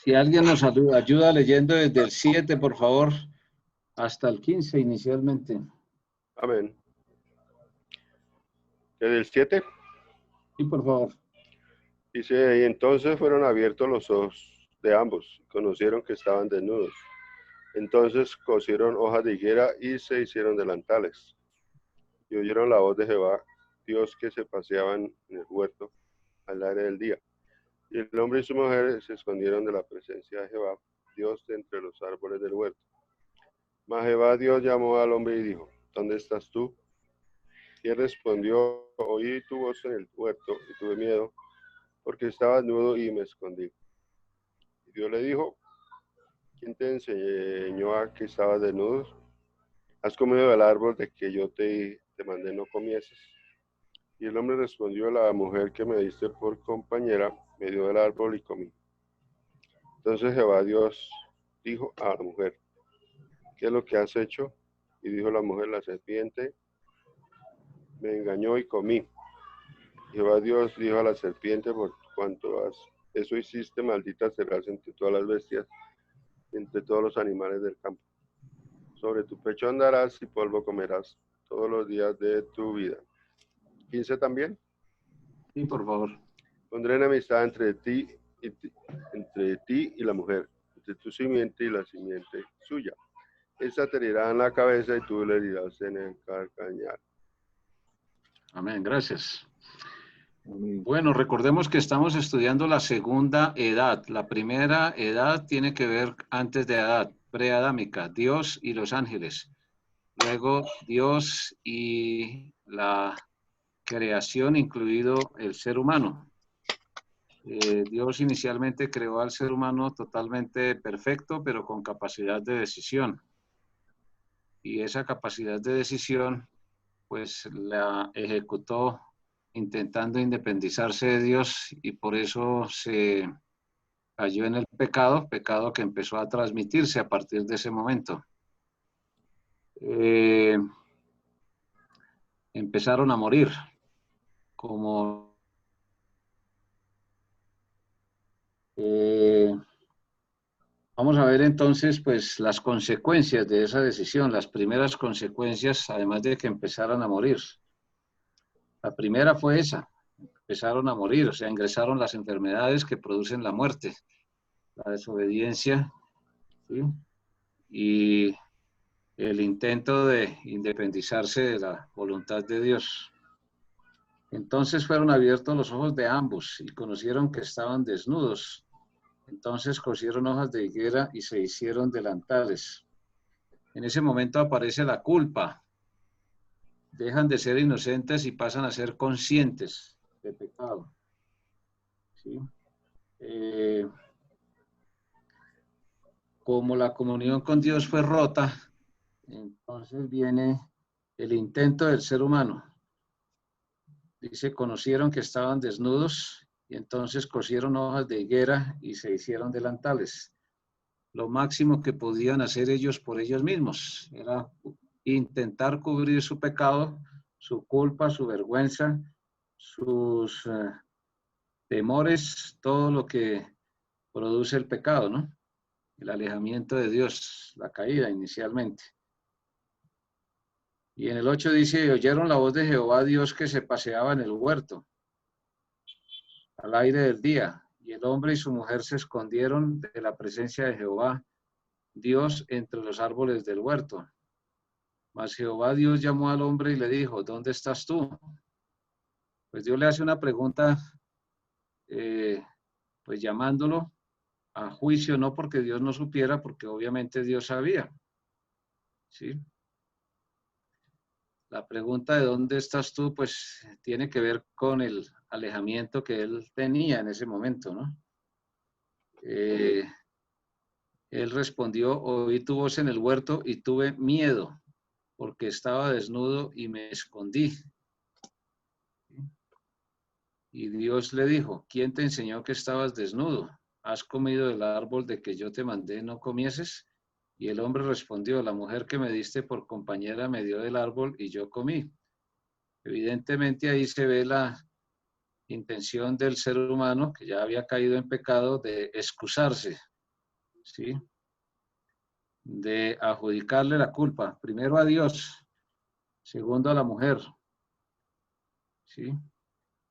Si alguien nos ayuda leyendo desde el 7, por favor, hasta el 15 inicialmente. Amén. Desde el 7 Sí, por favor. dice, y entonces fueron abiertos los ojos de ambos, y conocieron que estaban desnudos. Entonces cosieron hojas de higuera y se hicieron delantales. Y oyeron la voz de Jehová, Dios que se paseaban en el huerto al aire del día. Y el hombre y su mujer se escondieron de la presencia de Jehová, Dios de entre los árboles del huerto. Mas Jehová Dios llamó al hombre y dijo, ¿dónde estás tú? Y él respondió, oí tu voz en el huerto y tuve miedo, porque estaba desnudo y me escondí. Y Dios le dijo, ¿quién te enseñó a que estabas desnudo? ¿Has comido del árbol de que yo te mandé no comieses? Y el hombre respondió, la mujer que me diste por compañera me dio del árbol y comí. Entonces Jehová Dios dijo a la mujer, ¿qué es lo que has hecho? Y dijo la mujer, la serpiente me engañó y comí. Jehová Dios dijo a la serpiente, por cuanto eso hiciste, maldita serás entre todas las bestias, entre todos los animales del campo. Sobre tu pecho andarás y polvo comerás todos los días de tu vida. 15 también. Sí, por favor. Pondré enemistad entre ti y la mujer, entre tu simiente y la simiente suya. Esta te herirá en la cabeza y tú le herirás en el calcañar. Amén, gracias. Bueno, recordemos que estamos estudiando la segunda edad. La primera edad tiene que ver antes de edad, preadámica, Dios y los ángeles. Luego Dios y la creación, incluido el ser humano. Dios inicialmente creó al ser humano totalmente perfecto, pero con capacidad de decisión. Y esa capacidad de decisión, pues la ejecutó intentando independizarse de Dios y por eso se cayó en el pecado, pecado que empezó a transmitirse a partir de ese momento. Empezaron a morir, como vamos a ver entonces pues las consecuencias de esa decisión, las primeras consecuencias, además de que empezaran a morir. La primera fue esa, empezaron a morir, o sea, ingresaron las enfermedades que producen la muerte, la desobediencia, ¿sí? Y el intento de independizarse de la voluntad de Dios. Entonces fueron abiertos los ojos de ambos y conocieron que estaban desnudos. Entonces cosieron hojas de higuera y se hicieron delantales. En ese momento aparece la culpa. Dejan de ser inocentes y pasan a ser conscientes de pecado. ¿Sí? Como la comunión con Dios fue rota, entonces viene el intento del ser humano. Dice, conocieron que estaban desnudos y entonces cosieron hojas de higuera y se hicieron delantales. Lo máximo que podían hacer ellos por ellos mismos era intentar cubrir su pecado, su culpa, su vergüenza, sus temores, todo lo que produce el pecado, ¿no? El alejamiento de Dios, la caída inicialmente. Y en el 8 dice, oyeron la voz de Jehová Dios que se paseaba en el huerto, al aire del día, y el hombre y su mujer se escondieron de la presencia de Jehová Dios entre los árboles del huerto. Mas Jehová Dios llamó al hombre y le dijo, ¿dónde estás tú? Pues Dios le hace una pregunta, pues llamándolo a juicio, no porque Dios no supiera, porque obviamente Dios sabía, ¿sí? La pregunta de dónde estás tú, pues tiene que ver con el alejamiento que él tenía en ese momento, ¿no? Él respondió, oí tu voz en el huerto y tuve miedo, porque estaba desnudo y me escondí. Y Dios le dijo, ¿quién te enseñó que estabas desnudo? ¿Has comido del árbol de que yo te mandé no comieses? Y el hombre respondió, la mujer que me diste por compañera me dio del árbol y yo comí. Evidentemente ahí se ve la intención del ser humano, que ya había caído en pecado, de excusarse. ¿sí? De adjudicarle la culpa, primero a Dios, segundo a la mujer, ¿sí?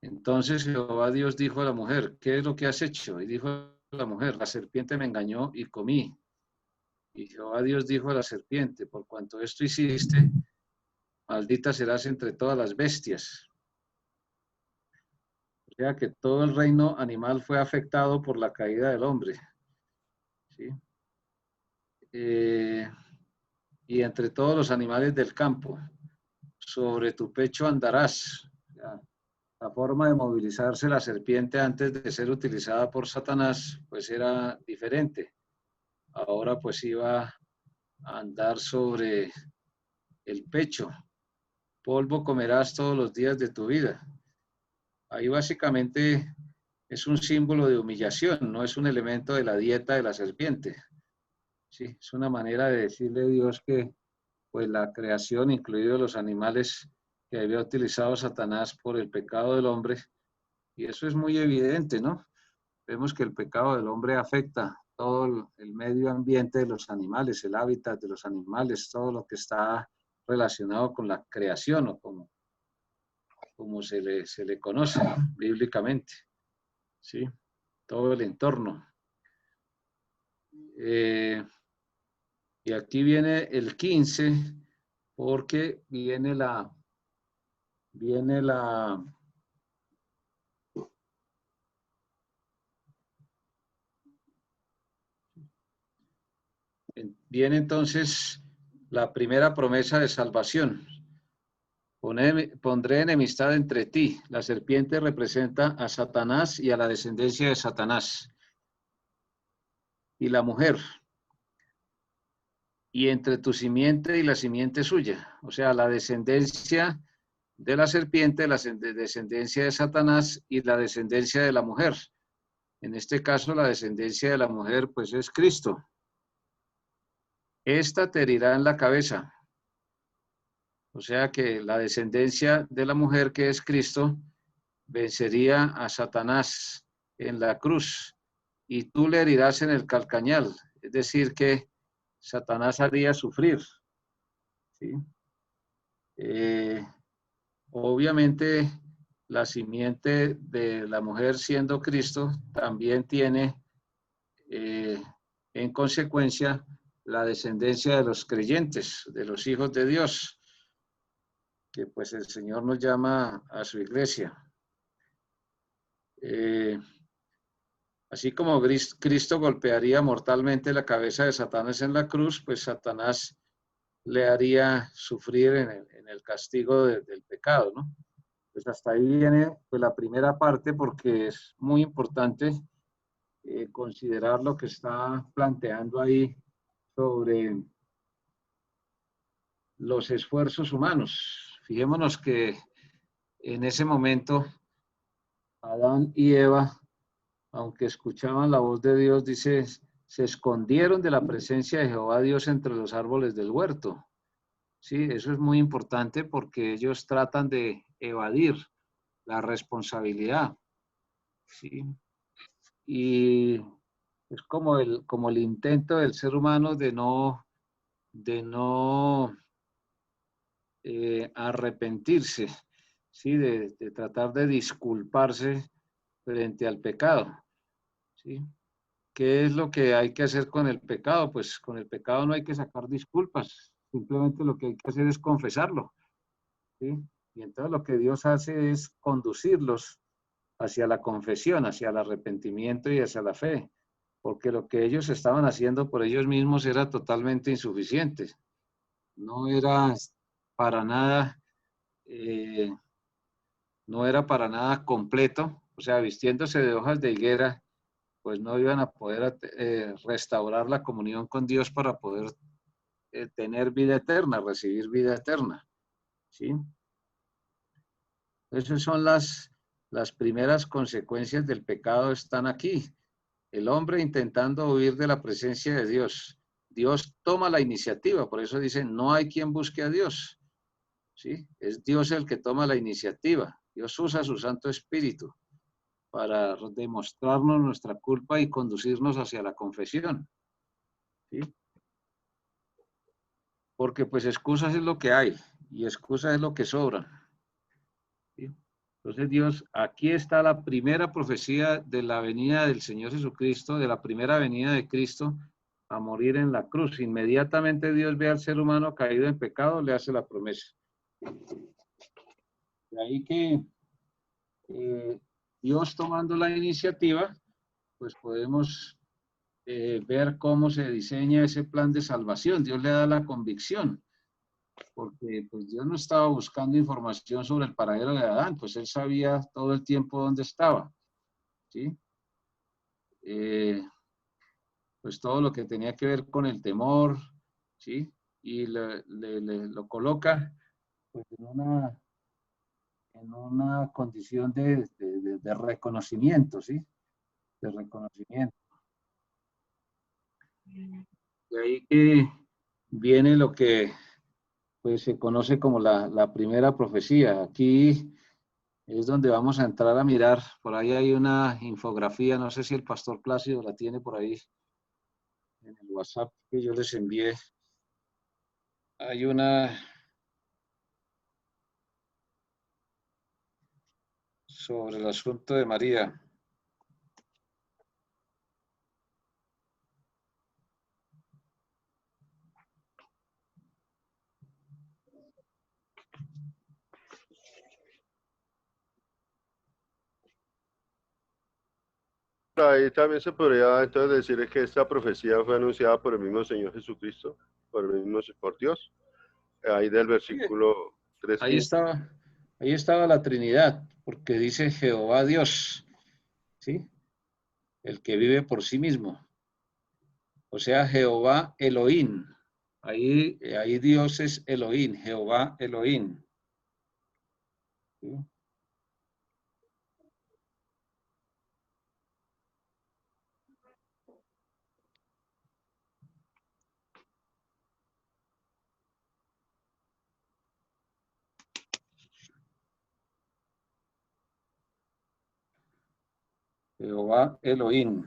Entonces Jehová Dios dijo a la mujer, ¿qué es lo que has hecho? Y dijo la mujer, la serpiente me engañó y comí. Y Jehová Dios dijo a la serpiente, por cuanto esto hiciste, maldita serás entre todas las bestias. O sea que todo el reino animal fue afectado por la caída del hombre, ¿sí? Y entre todos los animales del campo, sobre tu pecho andarás. O sea, la forma de movilizarse la serpiente antes de ser utilizada por Satanás, pues era diferente. Ahora pues iba a andar sobre el pecho. Polvo comerás todos los días de tu vida. Ahí básicamente es un símbolo de humillación, no es un elemento de la dieta de la serpiente. Sí, es una manera de decirle a Dios que pues la creación, incluidos los animales que había utilizado Satanás por el pecado del hombre, y eso es muy evidente, ¿no? Vemos que el pecado del hombre afecta todo el medio ambiente de los animales, el hábitat de los animales, todo lo que está relacionado con la creación o como se le conoce bíblicamente, ¿sí? Todo el entorno. Y aquí viene el 15, porque viene viene entonces la primera promesa de salvación. Pondré enemistad entre ti. La serpiente representa a Satanás y a la descendencia de Satanás. Y la mujer. Y entre tu simiente y la simiente suya. O sea, la descendencia de la serpiente, la descendencia de Satanás y la descendencia de la mujer. En este caso, la descendencia de la mujer, pues es Cristo. Esta te herirá en la cabeza. O sea que la descendencia de la mujer, que es Cristo, vencería a Satanás en la cruz y tú le herirás en el calcañal. Es decir, que Satanás haría sufrir, ¿sí? Obviamente, la simiente de la mujer siendo Cristo también tiene, en consecuencia, la descendencia de los creyentes, de los hijos de Dios, que pues el Señor nos llama a su iglesia. Así como Cristo golpearía mortalmente la cabeza de Satanás en la cruz, pues Satanás le haría sufrir en el castigo del pecado, ¿no? Pues hasta ahí viene pues, la primera parte, porque es muy importante considerar lo que está planteando ahí sobre los esfuerzos humanos. Fijémonos que en ese momento Adán y Eva, aunque escuchaban la voz de Dios, dice, se escondieron de la presencia de Jehová Dios entre los árboles del huerto. Sí, eso es muy importante porque ellos tratan de evadir la responsabilidad, ¿sí? Y es como el intento del ser humano de no arrepentirse, ¿sí? De tratar de disculparse frente al pecado, ¿sí? ¿Qué es lo que hay que hacer con el pecado? Pues con el pecado no hay que sacar disculpas, simplemente lo que hay que hacer es confesarlo, ¿sí? Y entonces lo que Dios hace es conducirlos hacia la confesión, hacia el arrepentimiento y hacia la fe, porque lo que ellos estaban haciendo por ellos mismos era totalmente insuficiente, no era para nada, eh, no era para nada completo, o sea, vistiéndose de hojas de higuera, pues no iban a poder restaurar la comunión con Dios para poder tener vida eterna, recibir vida eterna, ¿sí? Esas son las primeras consecuencias del pecado, están aquí. El hombre intentando huir de la presencia de Dios. Dios toma la iniciativa, por eso dice, no hay quien busque a Dios, ¿sí? Es Dios el que toma la iniciativa. Dios usa su Santo Espíritu para demostrarnos nuestra culpa y conducirnos hacia la confesión. ¿sí? Porque pues excusas es lo que hay y excusas es lo que sobra, ¿sí? Entonces Dios, aquí está la primera profecía de la venida del Señor Jesucristo, de la primera venida de Cristo a morir en la cruz. Inmediatamente Dios ve al ser humano caído en pecado, le hace la promesa. De ahí que Dios tomando la iniciativa, pues podemos ver cómo se diseña ese plan de salvación. Dios le da la convicción, porque pues Dios no estaba buscando información sobre el paradero de Adán, pues él sabía todo el tiempo dónde estaba, ¿sí? Pues todo lo que tenía que ver con el temor, ¿sí? Y lo coloca pues, en una condición de reconocimiento, ¿sí? De reconocimiento. De ahí que viene lo que pues, se conoce como la primera profecía. Aquí es donde vamos a entrar a mirar. Por ahí hay una infografía, no sé si el pastor Plácido la tiene por ahí en el WhatsApp que yo les envié. Hay una sobre el asunto de María. Ahí también se podría entonces decir que esta profecía fue anunciada por el mismo Señor Jesucristo, por Dios. Ahí del versículo Ahí 3:15. estaba, ahí estaba la Trinidad, porque dice Jehová Dios, ¿sí? El que vive por sí mismo. O sea, Jehová Elohim. Ahí Dios es Elohim, Jehová Elohim. ¿Sí? Jehová Elohim.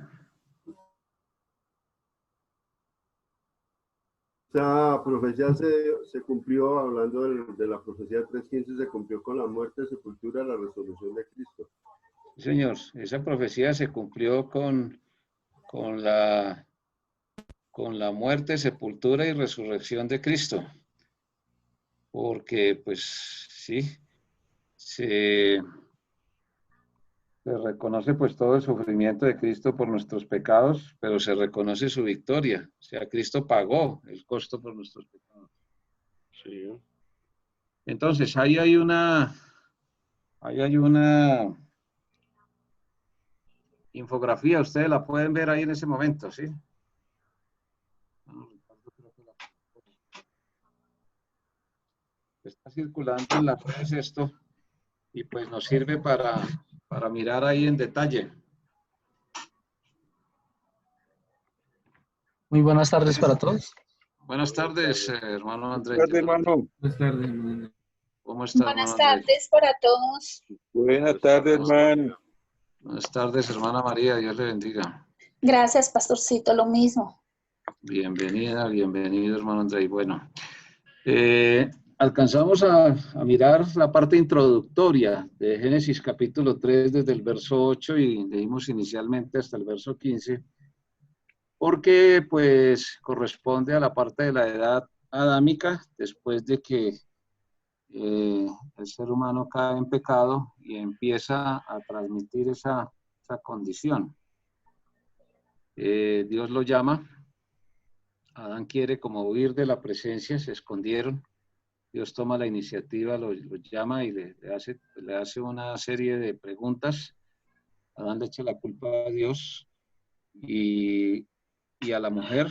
Esta profecía se cumplió, hablando de la profecía 3:15, se cumplió con la muerte, sepultura, la resurrección de Cristo. Sí, señor, esa profecía se cumplió con con la muerte, sepultura y resurrección de Cristo. Porque, pues, sí, se reconoce pues todo el sufrimiento de Cristo por nuestros pecados, pero se reconoce su victoria. O sea, Cristo pagó el costo por nuestros pecados. Sí. Entonces, ahí hay una infografía, ustedes la pueden ver ahí en ese momento, ¿sí? Está circulando en las redes esto y pues nos sirve para mirar ahí en detalle. Muy buenas tardes para todos. Buenas tardes, hermano Andrés. Buenas tardes, hermano. Buenas tardes, hermano. ¿Cómo está, hermano Buenas Andrés? tardes para todos. Buenas tardes, hermano. Buenas tardes, hermana María. Dios le bendiga. Gracias, pastorcito, lo mismo. Bienvenida, bienvenido, hermano Andrés. Bueno, alcanzamos a mirar la parte introductoria de Génesis capítulo 3 desde el verso 8 y leímos inicialmente hasta el verso 15, porque pues corresponde a la parte de la edad adámica después de que el ser humano cae en pecado y empieza a transmitir esa condición. Dios lo llama, Adán quiere como huir de la presencia, se escondieron. Dios toma la iniciativa, lo llama y le hace una serie de preguntas. Adán le echa la culpa a Dios y a la mujer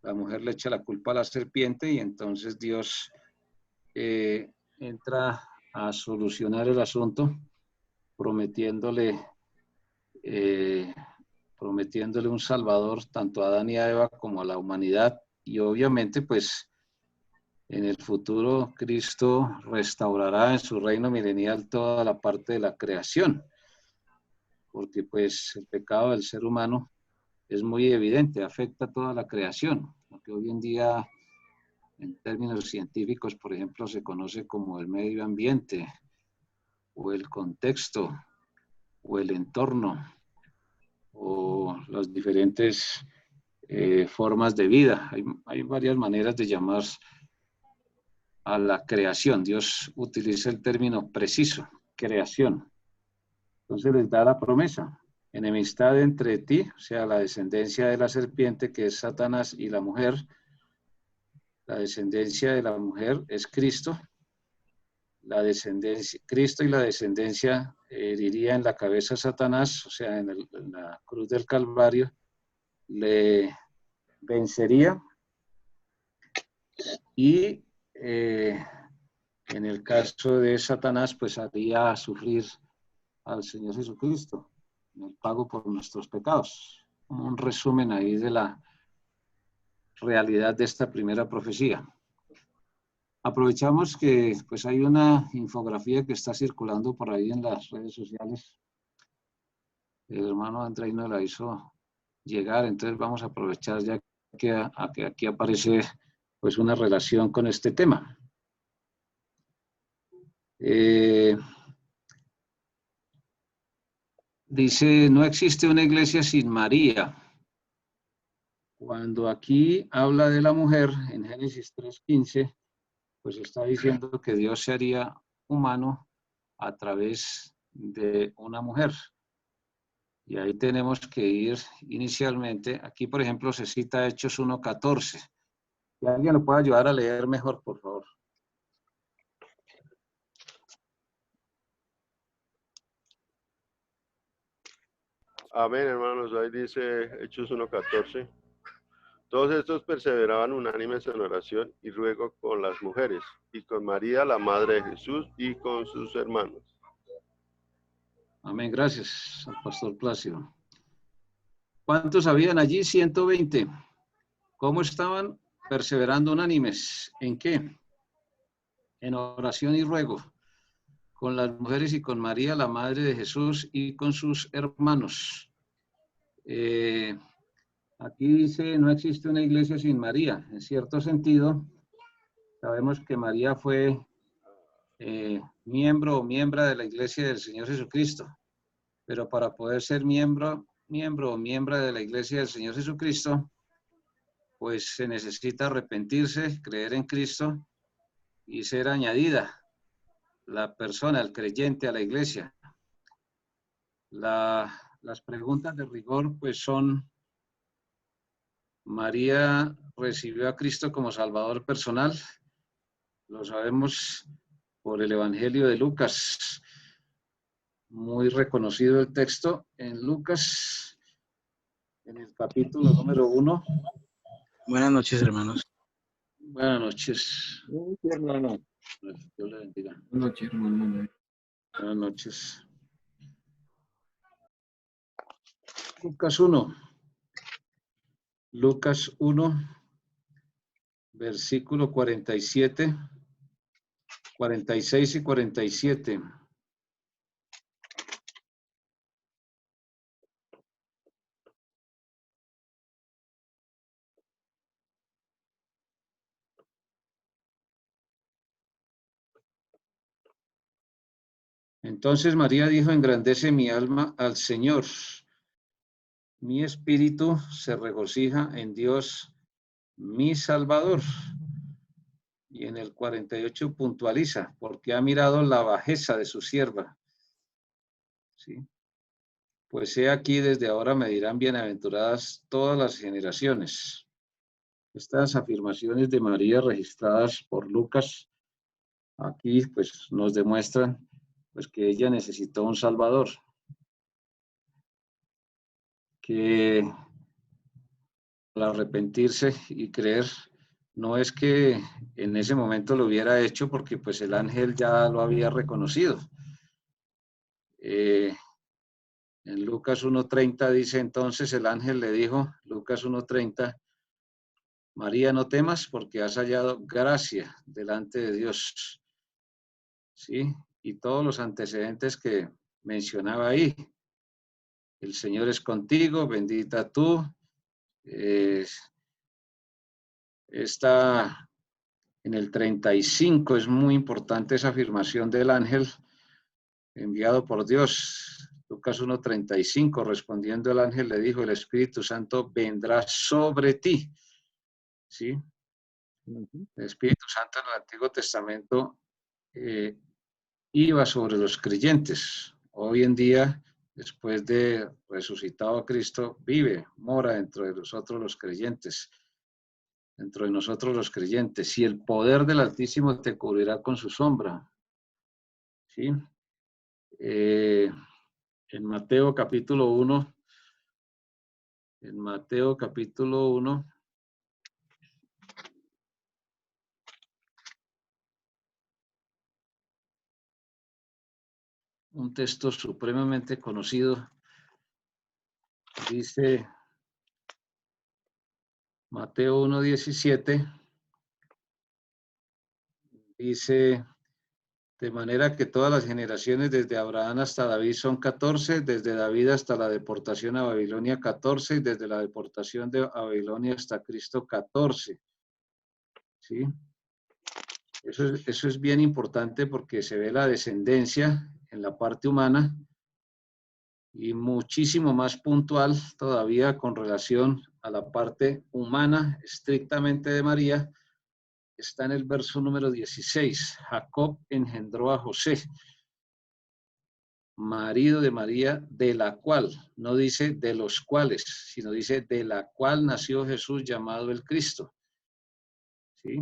le echa la culpa a la serpiente y entonces Dios entra a solucionar el asunto prometiéndole un salvador tanto a Adán y a Eva como a la humanidad y obviamente pues en el futuro, Cristo restaurará en su reino milenial toda la parte de la creación, porque pues el pecado del ser humano es muy evidente, afecta a toda la creación, lo que hoy en día en términos científicos, por ejemplo, se conoce como el medio ambiente o el contexto o el entorno o las diferentes formas de vida. Hay varias maneras de llamar a la creación. Dios utiliza el término preciso, creación. Entonces les da la promesa. Enemistad entre ti, o sea, la descendencia de la serpiente, que es Satanás, y la mujer. La descendencia de la mujer es Cristo. La descendencia, Cristo y la descendencia heriría en la cabeza a Satanás, o sea, en la cruz del Calvario, le vencería y en el caso de Satanás, pues haría sufrir al Señor Jesucristo en el pago por nuestros pecados. Un resumen ahí de la realidad de esta primera profecía. Aprovechamos que pues hay una infografía que está circulando por ahí en las redes sociales. El hermano Andrés nos la hizo llegar, entonces vamos a aprovechar ya que aquí aparece pues una relación con este tema. Dice, no existe una iglesia sin María. Cuando aquí habla de la mujer, en Génesis 3:15, pues está diciendo que Dios se haría humano a través de una mujer. Y ahí tenemos que ir inicialmente. Aquí, por ejemplo, se cita Hechos 1:14. Si alguien lo puede ayudar a leer mejor, por favor. Amén, hermanos. Ahí dice Hechos 1:14. Todos estos perseveraban unánimes en oración y ruego con las mujeres, y con María, la madre de Jesús, y con sus hermanos. Amén, gracias al pastor Plácido. ¿Cuántos habían allí? 120. ¿Cómo estaban? Perseverando unánimes. ¿En qué? En oración y ruego. Con las mujeres y con María, la madre de Jesús, y con sus hermanos. Aquí dice, no existe una iglesia sin María. En cierto sentido, sabemos que María fue miembro o miembra de la iglesia del Señor Jesucristo. Pero para poder ser miembro o miembra de la iglesia del Señor Jesucristo, pues se necesita arrepentirse, creer en Cristo y ser añadida la persona, el creyente a la iglesia. Las preguntas de rigor pues son, ¿María recibió a Cristo como Salvador personal? Lo sabemos por el Evangelio de Lucas. Muy reconocido el texto en Lucas, en el capítulo número 1. Buenas noches, hermanos. Buenas noches. Sí, hermano. Dios le bendiga. Buenas noches, hermano. Buenas noches. Lucas 1. Lucas 1, versículo 47, 46 y 47. Entonces María dijo, engrandece mi alma al Señor. Mi espíritu se regocija en Dios, mi Salvador. Y en el 48 puntualiza, porque ha mirado la bajeza de su sierva. ¿Sí? Pues he aquí, desde ahora me dirán bienaventuradas todas las generaciones. Estas afirmaciones de María registradas por Lucas, aquí pues nos demuestran pues que ella necesitó un Salvador, que al arrepentirse y creer, no es que en ese momento lo hubiera hecho porque pues el ángel ya lo había reconocido. En Lucas 1:30 dice, entonces el ángel le dijo, Lucas 1:30, María, no temas porque has hallado gracia delante de Dios. ¿Sí? Y todos los antecedentes que mencionaba ahí. El Señor es contigo, bendita tú Está en el 35, es muy importante esa afirmación del ángel enviado por Dios. Lucas 1:35, respondiendo el ángel le dijo, el Espíritu Santo vendrá sobre ti. ¿Sí? El Espíritu Santo en el Antiguo Testamento iba sobre los creyentes. Hoy en día, después de resucitado a Cristo, vive, mora dentro de nosotros los creyentes. Dentro de nosotros los creyentes. Y el poder del Altísimo te cubrirá con su sombra. ¿Sí? En Mateo capítulo 1, un texto supremamente conocido, dice Mateo 1:17, dice, de manera que todas las generaciones desde Abraham hasta David son 14, desde David hasta la deportación a Babilonia 14, y desde la deportación de Babilonia hasta Cristo 14. ¿Sí? Eso es bien importante porque se ve la descendencia en la parte humana y muchísimo más puntual todavía con relación a la parte humana estrictamente de María. Está en el verso número 16. Jacob engendró a José, marido de María, de la cual, no dice de los cuales, sino dice de la cual nació Jesús llamado el Cristo. ¿Sí?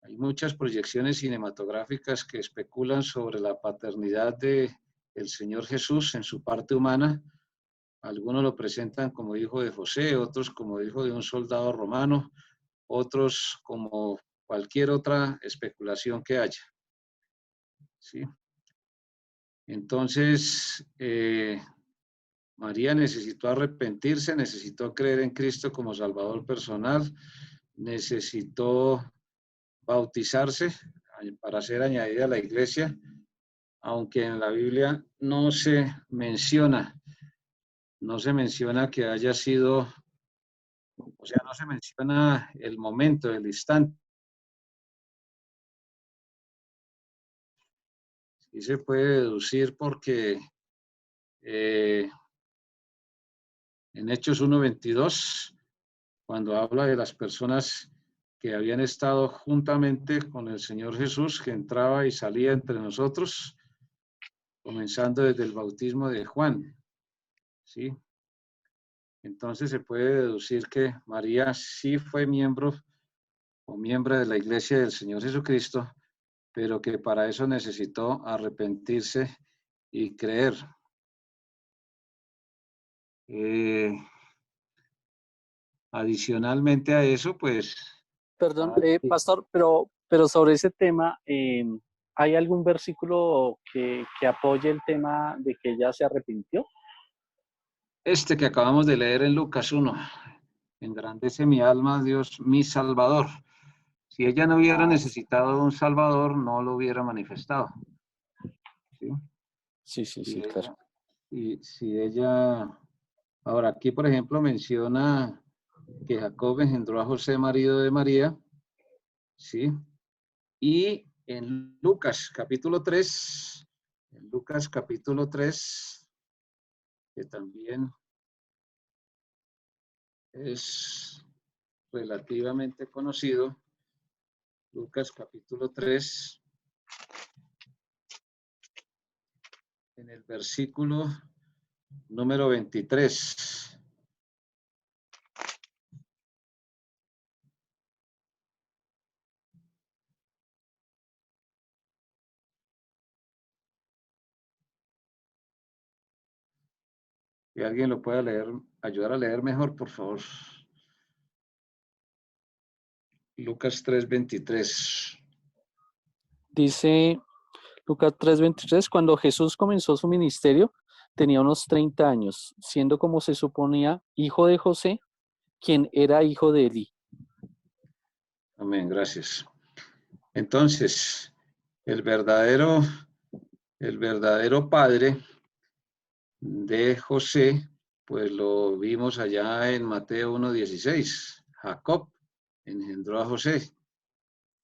Hay muchas proyecciones cinematográficas que especulan sobre la paternidad del Señor Jesús en su parte humana. Algunos lo presentan como hijo de José, otros como hijo de un soldado romano, otros como cualquier otra especulación que haya. ¿Sí? Entonces, María necesitó arrepentirse, necesitó creer en Cristo como Salvador personal, necesitó bautizarse para ser añadida a la iglesia, aunque en la Biblia no se menciona que haya sido, o sea, no se menciona el momento, el instante. Sí se puede deducir porque en Hechos 1:22, cuando habla de las personas que habían estado juntamente con el Señor Jesús, que entraba y salía entre nosotros, comenzando desde el bautismo de Juan, ¿sí? Entonces se puede deducir que María sí fue miembro de la Iglesia del Señor Jesucristo, pero que para eso necesitó arrepentirse y creer. Adicionalmente a eso, pues... Perdón, pastor, pero sobre ese tema, ¿hay algún versículo que apoye el tema de que ella se arrepintió? Este que acabamos de leer en Lucas 1, engrandece mi alma, Dios, mi Salvador. Si ella no hubiera necesitado un Salvador, no lo hubiera manifestado. ¿Sí? Sí, claro. Y si ella... Ahora, aquí, por ejemplo, menciona que Jacob engendró a José, marido de María, ¿sí? Y en Lucas capítulo 3, que también es relativamente conocido, Lucas capítulo 3, en el versículo número 23. Si alguien lo pueda leer, ayudar a leer mejor, por favor. Lucas 3:23. Dice Lucas 3:23, cuando Jesús comenzó su ministerio, tenía unos 30 años, siendo como se suponía hijo de José, quien era hijo de Elí. Amén, gracias. Entonces, el verdadero padre de José pues lo vimos allá en Mateo 1:16. Jacob engendró a José.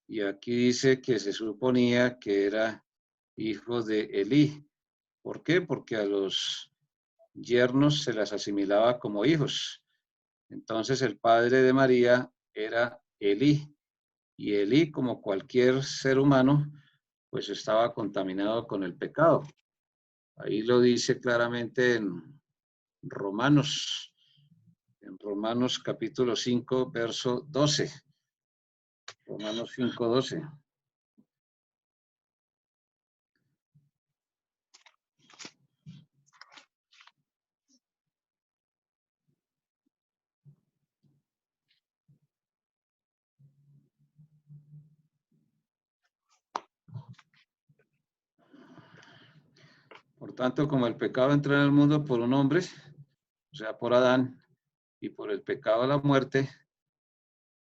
Y aquí dice que se suponía que era hijo de Elí. ¿Por qué? Porque a los yernos se las asimilaba como hijos. Entonces el padre de María era Elí. Y Elí, como cualquier ser humano, pues estaba contaminado con el pecado. Ahí lo dice claramente Romanos, en Romanos capítulo 5, verso 12. Romanos 5, 12. Por tanto, como el pecado entró en el mundo por un hombre, o sea, por Adán, y por el pecado la muerte,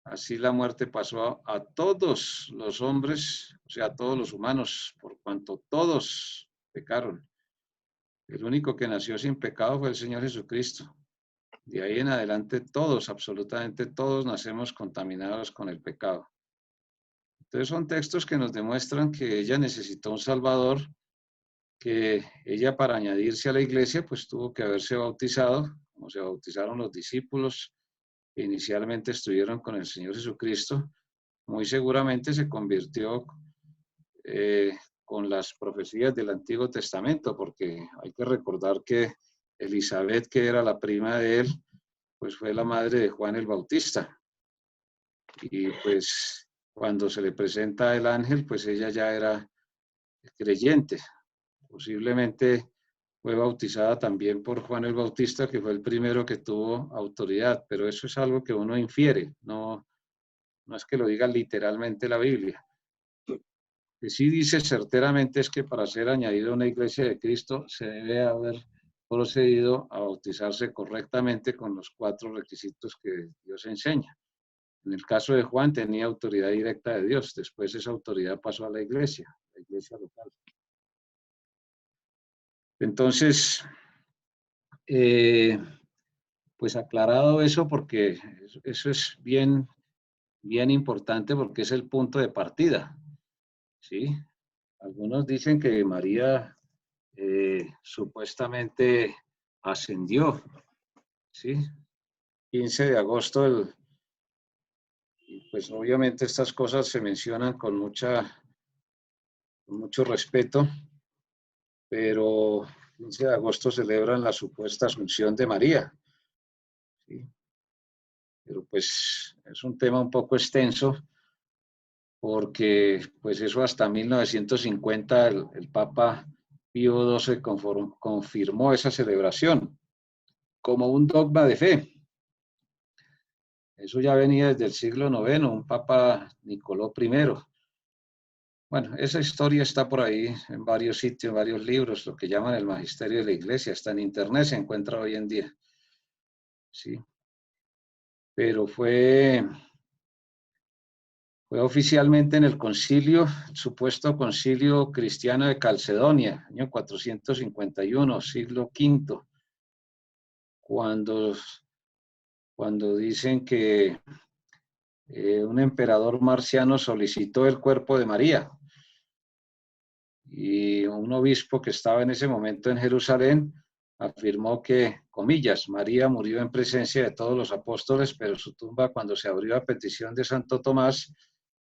así la muerte pasó a todos los hombres, o sea, a todos los humanos, por cuanto todos pecaron. El único que nació sin pecado fue el Señor Jesucristo. De ahí en adelante todos, absolutamente todos, nacemos contaminados con el pecado. Entonces son textos que nos demuestran que ella necesitó un Salvador, que ella para añadirse a la iglesia pues tuvo que haberse bautizado, como se bautizaron los discípulos que inicialmente estuvieron con el Señor Jesucristo. Muy seguramente se convirtió con las profecías del Antiguo Testamento, porque hay que recordar que Elizabeth, que era la prima de él, pues fue la madre de Juan el Bautista. Y pues cuando se le presenta el ángel, pues ella ya era creyente. Posiblemente fue bautizada también por Juan el Bautista, que fue el primero que tuvo autoridad, pero eso es algo que uno infiere, no es que lo diga literalmente la Biblia. Lo que sí dice certeramente es que para ser añadido a una iglesia de Cristo se debe haber procedido a bautizarse correctamente con los 4 requisitos que Dios enseña. En el caso de Juan tenía autoridad directa de Dios, después esa autoridad pasó a la iglesia local. Entonces, pues aclarado eso, porque eso es bien, bien importante porque es el punto de partida, ¿sí? Algunos dicen que María supuestamente ascendió, ¿sí? 15 de agosto, pues obviamente estas cosas se mencionan con mucho respeto, pero 15 de agosto celebran la supuesta asunción de María, ¿sí? Pero pues es un tema un poco extenso porque pues eso hasta 1950 el Papa Pío XII confirmó esa celebración como un dogma de fe. Eso ya venía desde el siglo IX, un Papa Nicolás I. Bueno, esa historia está por ahí en varios sitios, en varios libros, lo que llaman el magisterio de la iglesia, está en internet, se encuentra hoy en día. Sí. Pero fue oficialmente en el concilio, el supuesto concilio cristiano de Calcedonia, año 451, siglo V, cuando dicen que un emperador marciano solicitó el cuerpo de María y un obispo que estaba en ese momento en Jerusalén afirmó que, comillas, María murió en presencia de todos los apóstoles, pero su tumba, cuando se abrió a petición de Santo Tomás,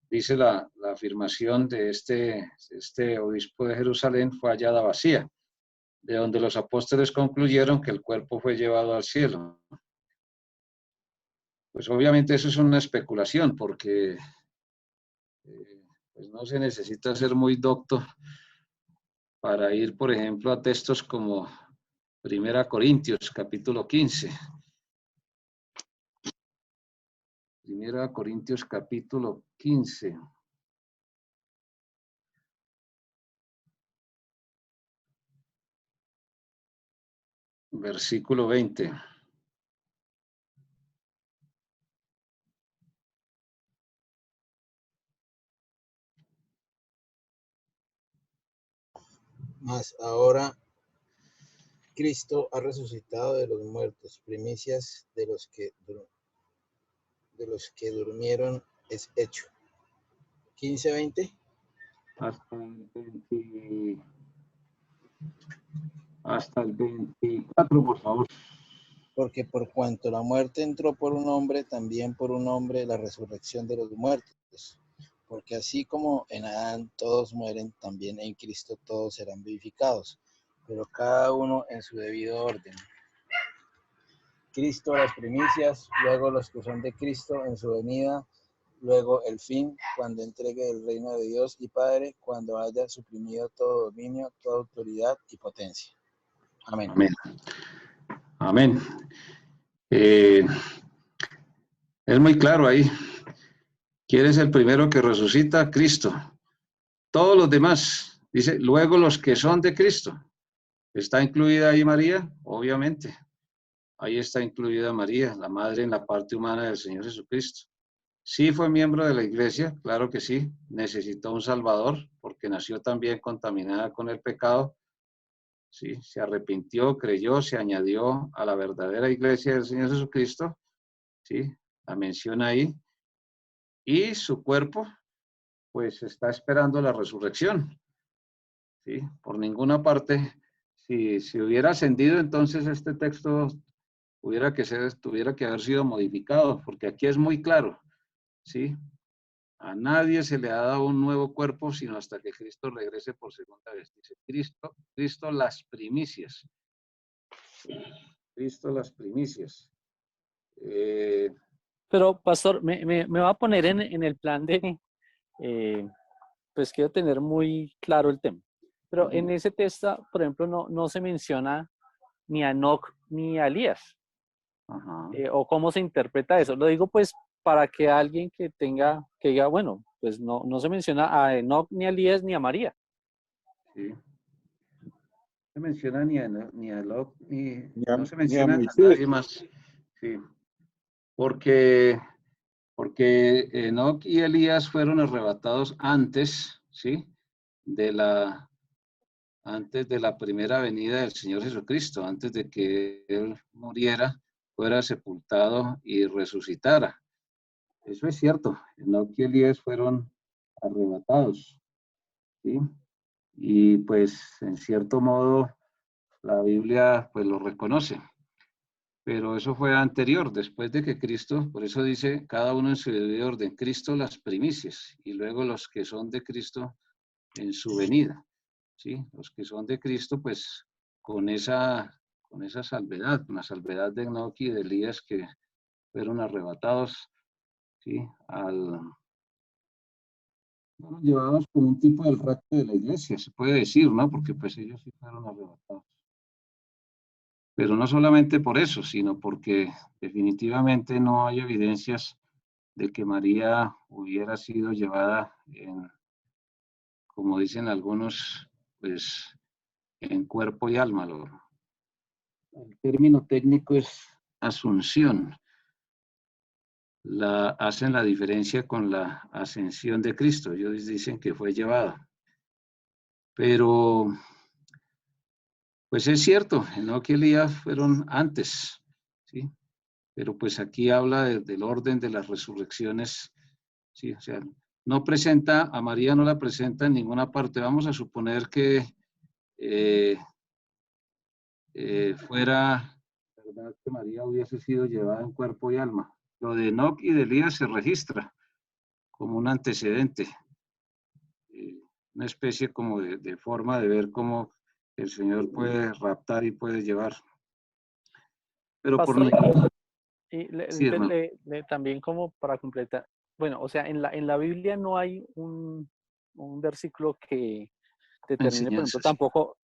dice la afirmación de este obispo de Jerusalén, fue hallada vacía, de donde los apóstoles concluyeron que el cuerpo fue llevado al cielo. Pues obviamente eso es una especulación, porque pues no se necesita ser muy docto para ir, por ejemplo, a textos como 1 Corintios, capítulo 15. 1 Corintios, capítulo 15. Versículo 20. Mas ahora Cristo ha resucitado de los muertos, primicias de los que durmieron es hecho. 15:20. Hasta el 24, por favor. Porque por cuanto la muerte entró por un hombre, también por un hombre la resurrección de los muertos. Porque así como en Adán todos mueren, también en Cristo todos serán vivificados, pero cada uno en su debido orden. Cristo las primicias, luego los que son de Cristo en su venida, luego el fin, cuando entregue el reino de Dios y Padre, cuando haya suprimido todo dominio, toda autoridad y potencia. Amén. Amén. Amén. Es muy claro ahí. ¿Quién es el primero que resucita? Cristo. Todos los demás, dice, luego los que son de Cristo. ¿Está incluida ahí María? Obviamente. Ahí está incluida María, la madre en la parte humana del Señor Jesucristo. Sí fue miembro de la iglesia, claro que sí. Necesitó un Salvador porque nació también contaminada con el pecado. Sí, se arrepintió, creyó, se añadió a la verdadera iglesia del Señor Jesucristo. Sí, la menciona ahí. Y su cuerpo, pues está esperando la resurrección. ¿Sí? Por ninguna parte, si hubiera ascendido, entonces este texto tuviera que haber sido modificado, porque aquí es muy claro, ¿sí? A nadie se le ha dado un nuevo cuerpo, sino hasta que Cristo regrese por segunda vez. Dice Cristo las primicias. Cristo las primicias. Pero, pastor, me va a poner en el plan de, pues quiero tener muy claro el tema. Pero en ese texto, por ejemplo, no se menciona ni a Enoc ni a Elías. Ajá. O cómo se interpreta eso. Lo digo pues para que alguien que diga, bueno, pues no se menciona a Enoc, ni a Elías, ni a María. Sí. No se menciona ni a Lot, no se Ni a menciona a Moisés. nadie más. Sí. Porque Enoc y Elías fueron arrebatados antes, ¿sí? Antes de la primera venida del Señor Jesucristo, antes de que Él muriera, fuera sepultado y resucitara. Eso es cierto. Enoc y Elías fueron arrebatados, ¿sí? Y pues, en cierto modo, la Biblia pues lo reconoce. Pero eso fue anterior, después de que Cristo, por eso dice, cada uno en su debido orden, Cristo las primicias, y luego los que son de Cristo en su venida, ¿sí? Los que son de Cristo, pues, con esa salvedad, con la salvedad de Enoc y de Elías que fueron arrebatados, ¿sí? Llevados como un tipo del rapto de la iglesia, se puede decir, ¿no? Porque pues ellos sí fueron arrebatados. Pero no solamente por eso, sino porque definitivamente no hay evidencias de que María hubiera sido llevada como dicen algunos, pues en cuerpo y alma. El término técnico es asunción. Hacen la diferencia con la ascensión de Cristo. Ellos dicen que fue llevada. Pero pues es cierto, Enoc y Elías fueron antes, ¿sí? Pero pues aquí habla del orden de las resurrecciones, ¿sí? O sea, no presenta, a María no la presenta en ninguna parte. Vamos a suponer que fuera, ¿verdad? Que María hubiese sido llevada en cuerpo y alma. Lo de Enoc y de Elías se registra como un antecedente, una especie como de forma de ver cómo el Señor puede raptar y puede llevar. Pero por Pastor, ningún... y Sí, hermano. también como para completar, bueno, o sea, en la Biblia no hay un versículo que determine, por ejemplo, Enseñanzas. tampoco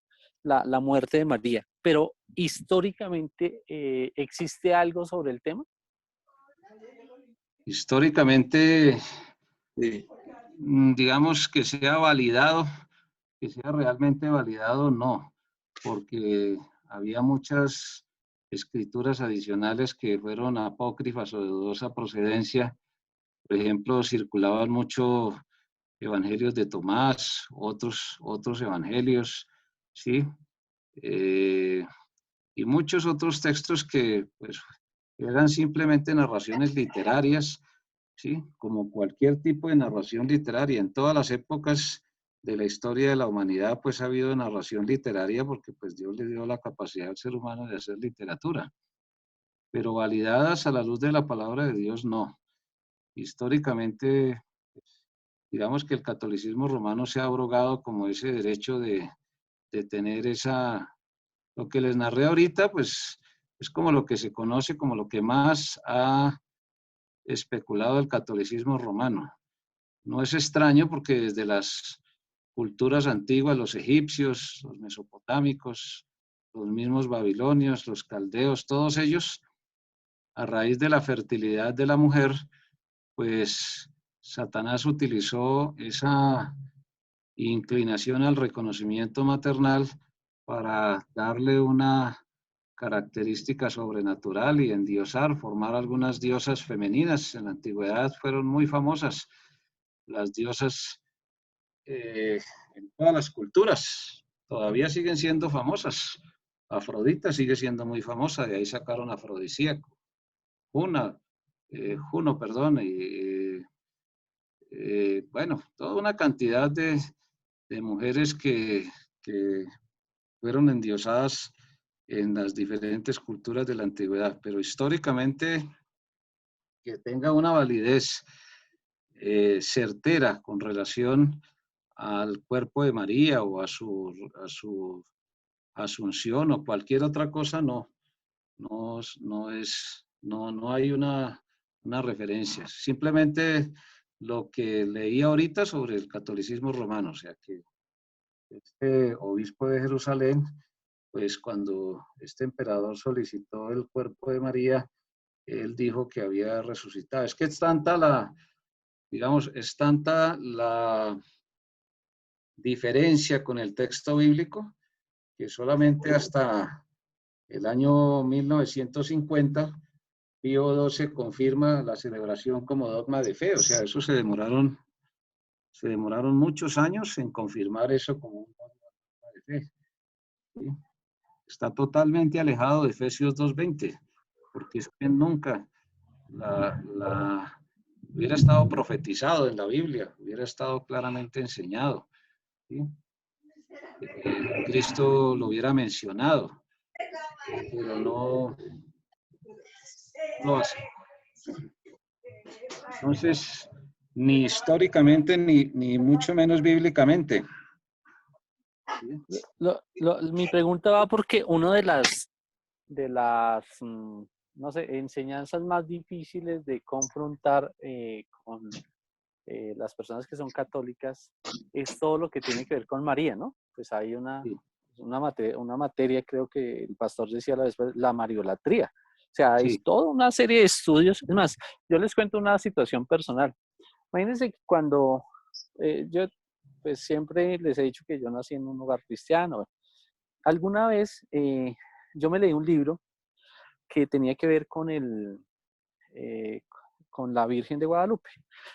la muerte de María, pero históricamente ¿existe algo sobre el tema? Históricamente, Sí. digamos que sea validado, que sea realmente validado, no, porque había muchas escrituras adicionales que fueron apócrifas o de dudosa procedencia. Por ejemplo, circulaban mucho evangelios de Tomás, otros evangelios, ¿sí? y muchos otros textos que pues, eran simplemente narraciones literarias, ¿sí? Como cualquier tipo de narración literaria. En todas las épocas de la historia de la humanidad, pues ha habido narración literaria porque pues Dios le dio la capacidad al ser humano de hacer literatura, pero validadas a la luz de la palabra de Dios, no. Históricamente, digamos que el catolicismo romano se ha abrogado como ese derecho de tener esa, lo que les narré ahorita, pues es como lo que se conoce como lo que más ha especulado el catolicismo romano. No es extraño porque desde las culturas antiguas, los egipcios, los mesopotámicos, los mismos babilonios, los caldeos, todos ellos, a raíz de la fertilidad de la mujer, pues Satanás utilizó esa inclinación al reconocimiento maternal para darle una característica sobrenatural y endiosar, formar algunas diosas femeninas. En la antigüedad fueron muy famosas las diosas en todas las culturas. Todavía siguen siendo famosas. Afrodita sigue siendo muy famosa, de ahí sacaron afrodisíaco. Juno, perdón, y bueno, toda una cantidad de mujeres que fueron endiosadas en las diferentes culturas de la antigüedad, pero históricamente que tenga una validez certera con relación al cuerpo de María o a su asunción o cualquier otra cosa, no hay una referencia. Simplemente lo que leí ahorita sobre el catolicismo romano, o sea que este obispo de Jerusalén, pues cuando este emperador solicitó el cuerpo de María, él dijo que había resucitado. Es que es tanta digamos, es tanta la diferencia con el texto bíblico que solamente hasta el año 1950 Pío XII confirma la celebración como dogma de fe. O sea, eso se demoraron muchos años en confirmar eso como un dogma de fe. ¿Sí? Está totalmente alejado de Efesios 2:20, porque es que nunca hubiera estado profetizado en la Biblia, hubiera estado claramente enseñado. ¿Sí? Cristo lo hubiera mencionado, pero no lo hace. Entonces, ni históricamente, ni mucho menos bíblicamente. Mi pregunta va porque una de las no sé, enseñanzas más difíciles de confrontar con las personas que son católicas es todo lo que tiene que ver con María, ¿no? Pues hay una materia, creo que el pastor decía a la vez, la mariolatría. O sea, Sí, es toda una serie de estudios. Es más, yo les cuento una situación personal. Imagínense que cuando yo, pues siempre les he dicho que yo nací en un hogar cristiano. Alguna vez yo me leí un libro que tenía que ver eh, con la Virgen de Guadalupe.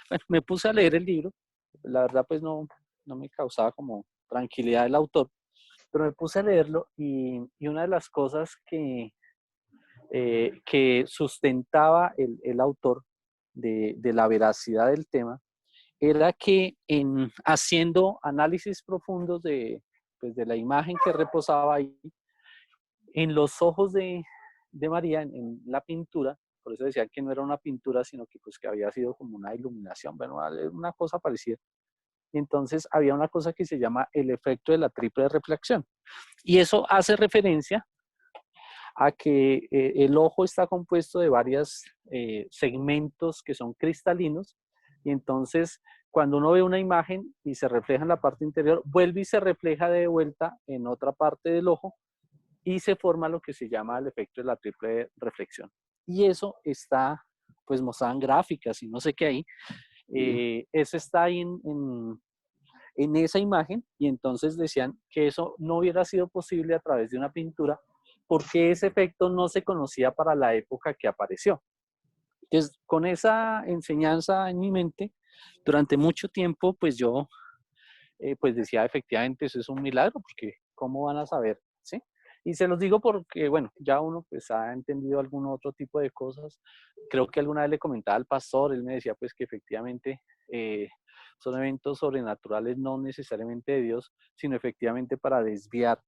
Bueno, me puse a leer el libro. La verdad, pues no me causaba como tranquilidad el autor, pero me puse a leerlo y una de las cosas que sustentaba el autor de la veracidad del tema era que en haciendo análisis profundos pues de la imagen que reposaba ahí, en los ojos de María, en la pintura, por eso decía que no era una pintura, sino que, pues, que había sido como una iluminación, bueno, una cosa parecida. Y entonces había una cosa que se llama el efecto de la triple reflexión. Y eso hace referencia a que el ojo está compuesto de varios segmentos que son cristalinos, y entonces cuando uno ve una imagen y se refleja en la parte interior, vuelve y se refleja de vuelta en otra parte del ojo, y se forma lo que se llama el efecto de la triple reflexión. Y eso está, pues, mostrado en gráficas y no sé qué hay. Eso está ahí en esa imagen, y entonces decían que eso no hubiera sido posible a través de una pintura porque ese efecto no se conocía para la época que apareció. Entonces, con esa enseñanza en mi mente, durante mucho tiempo, pues yo pues decía, efectivamente, eso es un milagro, porque ¿cómo van a saber? ¿Sí? Y se los digo porque, bueno, ya uno pues ha entendido algún otro tipo de cosas. Creo que alguna vez le comentaba al pastor, él me decía pues que efectivamente son eventos sobrenaturales no necesariamente de Dios, sino efectivamente para desviar